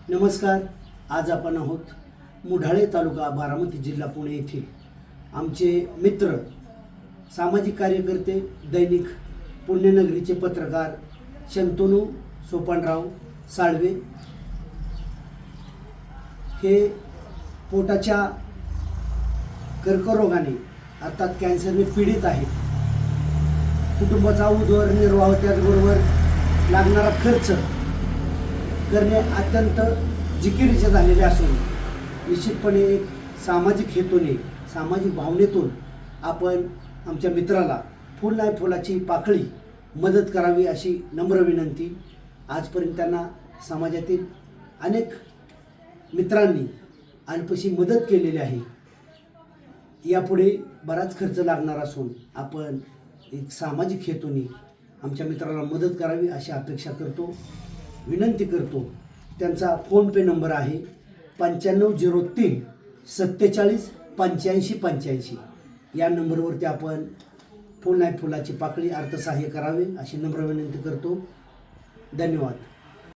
नमस्कार. आज आपण आहोत मुढाळे तालुका बारामती जिल्हा पुणे येथील आमचे मित्र सामाजिक कार्यकर्ते दैनिक पुण्यनगरीचे पत्रकार शंतनू सोपानराव साळवे हे पोटाच्या कर्करोगाने अर्थात कॅन्सरने पीडित आहेत. कुटुंबाचा उदरनिर्वाह त्याचबरोबर लागणारा खर्च करणे अत्यंत जिकिरीचे झालेले असून निश्चितपणे एक सामाजिक हेतूने सामाजिक भावनेतून आपण आमच्या मित्राला फुल नाही फुलाची पाकळी मदत करावी अशी नम्र विनंती. आजपर्यंत त्यांना समाजातील अनेक मित्रांनी अल्पशी मदत केलेली आहे. यापुढे बराच खर्च लागणार असून आपण एक सामाजिक हेतूने आमच्या मित्राला मदत करावी अशी अपेक्षा करतो, विनंती करतो. त्यांचा फोनपे नंबर आहे 9503 47 85 85. या नंबरवरती आपण फुल नाही फुलाची पाकळी अर्थसहाय्य करावे अशी नम्र विनंती करतो. धन्यवाद.